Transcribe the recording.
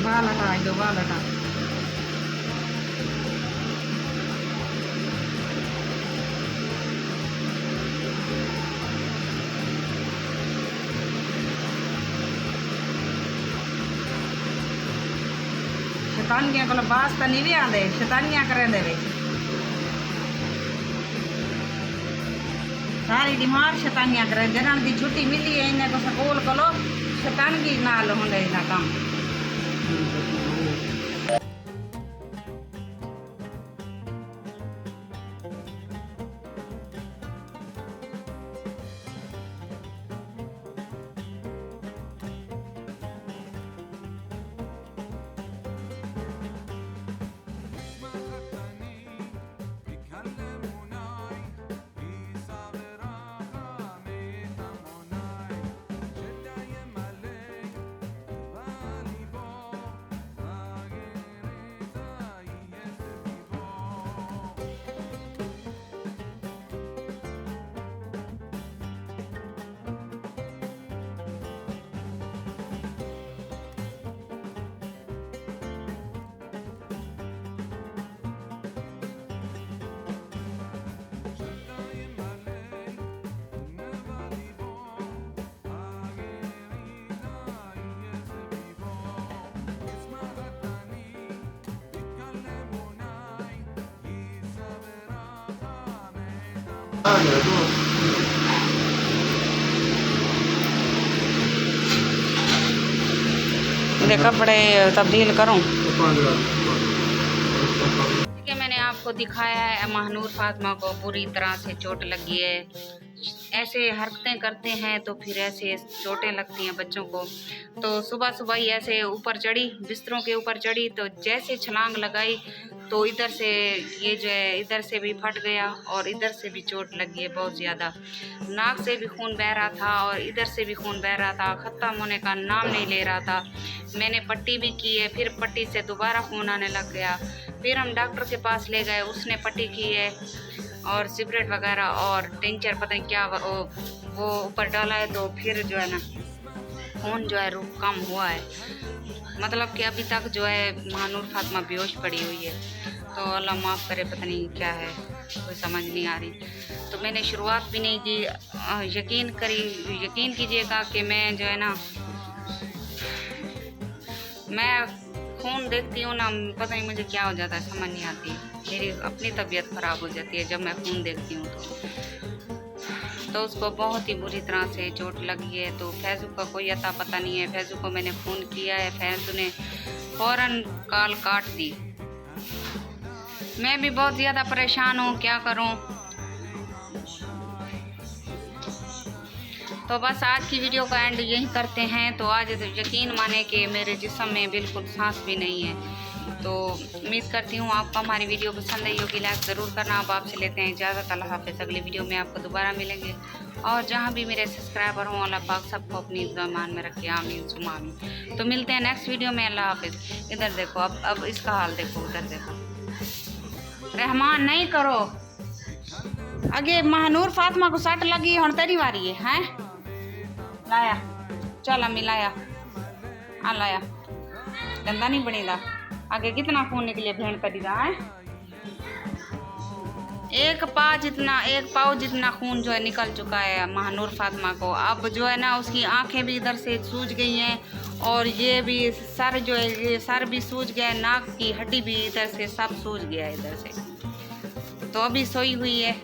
बाल हटा दो, बाल हटा। शैतानियां को बास तो नहीं भी आते, शैतानियां करें देवे सारी दिमाग शैतानियां करें। जनन की छुट्टी मिली है इन्हें को स्कूल को शैतानगी नाल होंदे इना काम। कपड़े तब्दील करूं। मैंने आपको दिखाया है महानूर फातिमा को पूरी तरह से चोट लगी है। ऐसे हरकतें करते हैं तो फिर ऐसे चोटें लगती हैं बच्चों को। तो सुबह सुबह ही ऐसे ऊपर चढ़ी, बिस्तरों के ऊपर चढ़ी, तो जैसे छलांग लगाई तो इधर से ये जो है इधर से भी फट गया और इधर से भी चोट लगी है बहुत ज़्यादा। नाक से भी खून बह रहा था और इधर से भी खून बह रहा था, ख़त्म होने का नाम नहीं ले रहा था। मैंने पट्टी भी की है, फिर पट्टी से दोबारा खून आने लग गया। फिर हम डॉक्टर के पास ले गए, उसने पट्टी की है और सिगरेट वगैरह और टिंचर पता नहीं क्या वो ऊपर डाला है। तो फिर जो है ना खून जो है रुक कम हुआ है, मतलब कि अभी तक जो है महानूर फातिमा बेहोश पड़ी हुई है। तो अल्लाह माफ़ करे, पता नहीं क्या है, कोई समझ नहीं आ रही। तो मैंने शुरुआत भी नहीं की। यकीन कीजिएगा कि मैं जो है ना, मैं खून देखती हूँ ना, पता नहीं मुझे क्या हो जाता है, समझ नहीं आती। मेरी अपनी तबीयत ख़राब हो जाती है जब मैं खून देखती हूँ। तो उसको बहुत ही बुरी तरह से चोट लगी है। तो फैज़ू का कोई अता पता नहीं है। फैज़ू को मैंने फ़ोन किया है, फैज़ू ने फ़ौरन कॉल काट दी। मैं भी बहुत ज़्यादा परेशान हूँ, क्या करूँ। तो बस आज की वीडियो का एंड यही करते हैं। तो आज यकीन माने कि मेरे जिस्म में बिल्कुल सांस भी नहीं है। तो उम्मीद करती हूँ आपको हमारी वीडियो पसंद आई होगी। लाइक ज़रूर करना। अब आपसे लेते हैं इजाज़त। अल्लाह हाफ़िज़। अगली वीडियो में आपको दोबारा मिलेंगे। और जहाँ भी मेरे सब्सक्राइबर हों, अल्लाह पाक सबको अपनी ईमान में रखे। आमीन सुमा आमीन। तो मिलते हैं नेक्स्ट वीडियो में। अल्लाह हाफ़िज़। इधर देखो, अब इसका हाल देखो, उधर देखो। रहमान नहीं करो, अगे महानूर फातिमा को सट लगी, हुण तेरी वारी है। लाया चल अम्मी, लाया हाँ, लाया गंदा नहीं बनेगा। आगे कितना खून निकले भेड़ करी रहा है। एक पाव जितना खून जो है निकल चुका है महानूर फातिमा को। अब जो है ना उसकी आंखें भी इधर से सूज गई हैं और ये भी सर जो है, ये सर भी सूज गया है, नाक की हड्डी भी इधर से सब सूज गया है इधर से। तो अभी सोई हुई है।